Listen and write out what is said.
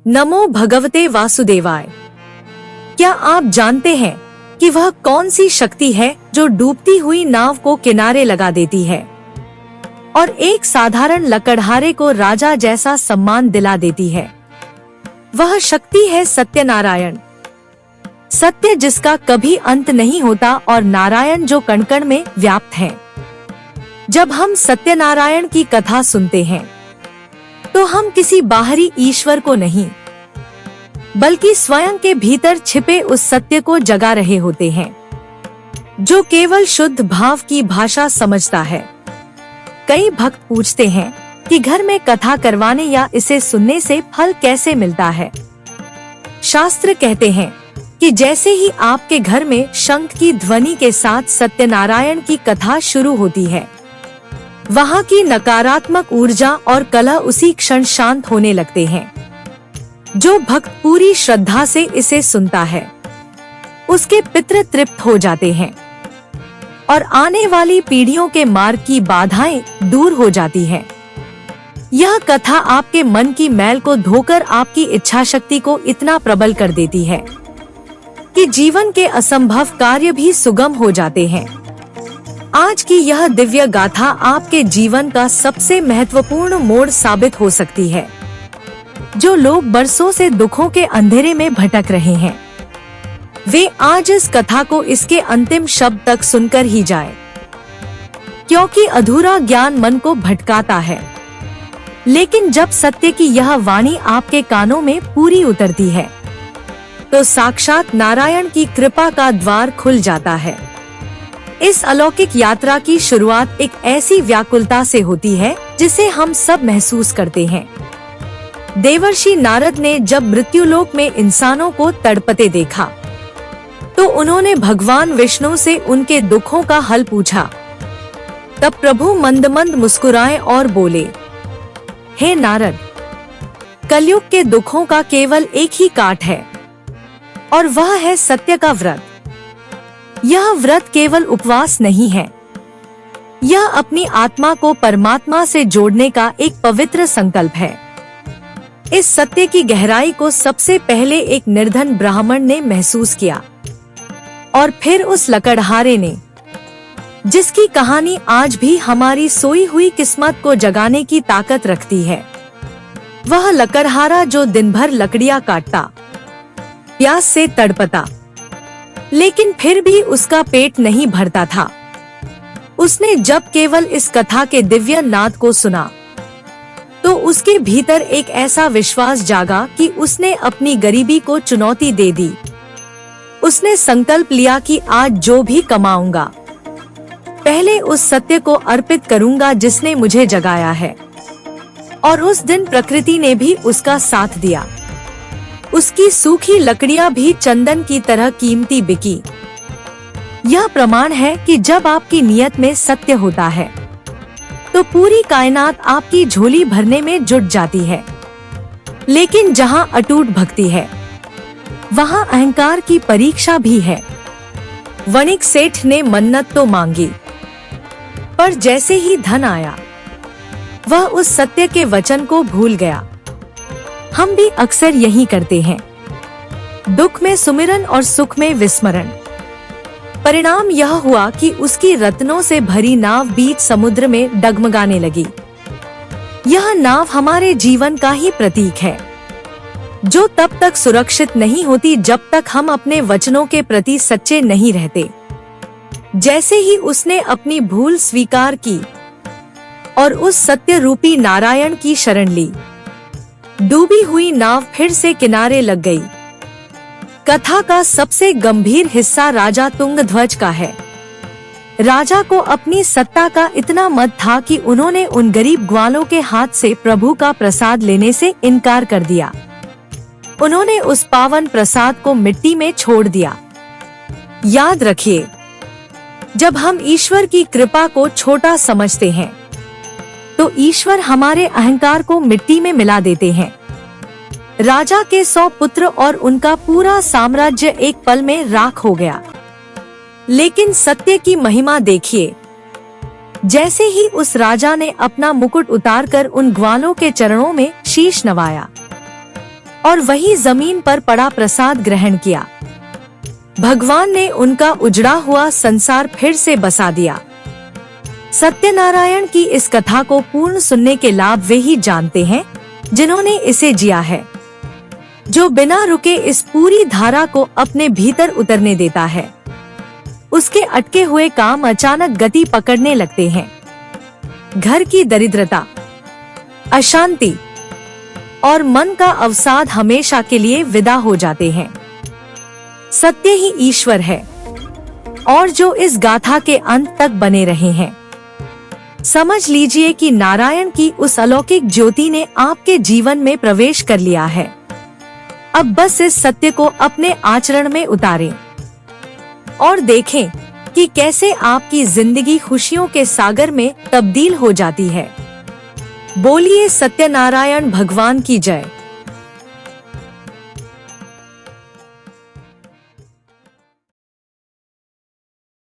नमो भगवते वासुदेवाय। क्या आप जानते हैं कि वह कौन सी शक्ति है जो डूबती हुई नाव को किनारे लगा देती है और एक साधारण लकड़हारे को राजा जैसा सम्मान दिला देती है? वह शक्ति है सत्यनारायण। सत्य जिसका कभी अंत नहीं होता और नारायण जो कण कण में व्याप्त है। जब हम सत्यनारायण की कथा सुनते हैं तो हम किसी बाहरी ईश्वर को नहीं बल्कि स्वयं के भीतर छिपे उस सत्य को जगा रहे होते हैं जो केवल शुद्ध भाव की भाषा समझता है। कई भक्त पूछते हैं कि घर में कथा करवाने या इसे सुनने से फल कैसे मिलता है। शास्त्र कहते हैं कि जैसे ही आपके घर में शंख की ध्वनि के साथ सत्यनारायण की कथा शुरू होती है, वहाँ की नकारात्मक ऊर्जा और कलह उसी क्षण शांत होने लगते हैं। जो भक्त पूरी श्रद्धा से इसे सुनता है, उसके पितृ तृप्त हो जाते हैं और आने वाली पीढ़ियों के मार्ग की बाधाएं दूर हो जाती हैं। यह कथा आपके मन की मैल को धोकर आपकी इच्छा शक्ति को इतना प्रबल कर देती है कि जीवन के असंभव कार्य भी सुगम हो जाते हैं। आज की यह दिव्य गाथा आपके जीवन का सबसे महत्वपूर्ण मोड़ साबित हो सकती है। जो लोग बरसों से दुखों के अंधेरे में भटक रहे हैं, वे आज इस कथा को इसके अंतिम शब्द तक सुनकर ही जाएं, क्योंकि अधूरा ज्ञान मन को भटकाता है। लेकिन जब सत्य की यह वाणी आपके कानों में पूरी उतरती है, तो साक्षात नारायण की कृपा का द्वार खुल जाता है। इस अलौकिक यात्रा की शुरुआत एक ऐसी व्याकुलता से होती है जिसे हम सब महसूस करते हैं। देवर्षि नारद ने जब मृत्युलोक में इंसानों को तड़पते देखा, तो उन्होंने भगवान विष्णु से उनके दुखों का हल पूछा। तब प्रभु मंद मंद मुस्कुराए और बोले, हे नारद, कलयुग के दुखों का केवल एक ही काट है और वह है सत्य का व्रत। यह व्रत केवल उपवास नहीं है, यह अपनी आत्मा को परमात्मा से जोड़ने का एक पवित्र संकल्प है। इस सत्य की गहराई को सबसे पहले एक निर्धन ब्राह्मण ने महसूस किया और फिर उस लकड़हारे ने, जिसकी कहानी आज भी हमारी सोई हुई किस्मत को जगाने की ताकत रखती है। वह लकड़हारा जो दिन भर लकड़ियां काटता, प्यास से तड़पता, लेकिन फिर भी उसका पेट नहीं भरता था। उसने जब केवल इस कथा के दिव्य नाद को सुना, तो उसके भीतर एक ऐसा विश्वास जागा कि उसने अपनी गरीबी को चुनौती दे दी। उसने संकल्प लिया कि आज जो भी कमाऊंगा, पहले उस सत्य को अर्पित करूंगा जिसने मुझे जगाया है। और उस दिन प्रकृति ने भी उसका साथ दिया। उसकी सूखी लकड़ियां भी चंदन की तरह कीमती बिकी। यह प्रमाण है कि जब आपकी नियत में सत्य होता है, तो पूरी कायनात आपकी झोली भरने में जुट जाती है। लेकिन जहाँ अटूट भक्ति है, वहाँ अहंकार की परीक्षा भी है। वणिक सेठ ने मन्नत तो मांगी, पर जैसे ही धन आया, वह उस सत्य के वचन को भूल गया। हम भी अक्सर यही करते हैं, दुख में सुमिरन और सुख में विस्मरण। परिणाम यह हुआ कि उसकी रत्नों से भरी नाव बीच समुद्र में डगमगाने लगी। यह नाव हमारे जीवन का ही प्रतीक है, जो तब तक सुरक्षित नहीं होती जब तक हम अपने वचनों के प्रति सच्चे नहीं रहते। जैसे ही उसने अपनी भूल स्वीकार की और उस सत्य रूपी नारायण की शरण ली, डूबी हुई नाव फिर से किनारे लग गई। कथा का सबसे गंभीर हिस्सा राजा तुंगध्वज का है। राजा को अपनी सत्ता का इतना मद था कि उन्होंने उन गरीब ग्वालों के हाथ से प्रभु का प्रसाद लेने से इनकार कर दिया। उन्होंने उस पावन प्रसाद को मिट्टी में छोड़ दिया। याद रखिए, जब हम ईश्वर की कृपा को छोटा समझते हैं, तो ईश्वर हमारे अहंकार को मिट्टी में मिला देते हैं। राजा के 100 पुत्र और उनका पूरा साम्राज्य एक पल में राख हो गया। लेकिन सत्य की महिमा देखिए, जैसे ही उस राजा ने अपना मुकुट उतारकर उन ग्वालों के चरणों में शीश नवाया, और वही जमीन पर पड़ा प्रसाद ग्रहण किया। भगवान ने उनका उजड़ा हुआ संसार फिर से बसा दिया। सत्यनारायण की इस कथा को पूर्ण सुनने के लाभ वे ही जानते हैं जिन्होंने इसे जिया है, जो बिना रुके इस पूरी धारा को अपने भीतर उतरने देता है। उसके अटके हुए काम अचानक गति पकड़ने लगते हैं। घर की दरिद्रता, अशांति और मन का अवसाद हमेशा के लिए विदा हो जाते हैं। सत्य ही ईश्वर है और जो इस गाथा के अंत तक बने रहे हैं। समझ लीजिए कि नारायण की उस अलौकिक ज्योति ने आपके जीवन में प्रवेश कर लिया है। अब बस इस सत्य को अपने आचरण में उतारें और देखें कि कैसे आपकी जिंदगी खुशियों के सागर में तब्दील हो जाती है। बोलिए सत्यनारायण भगवान की जय।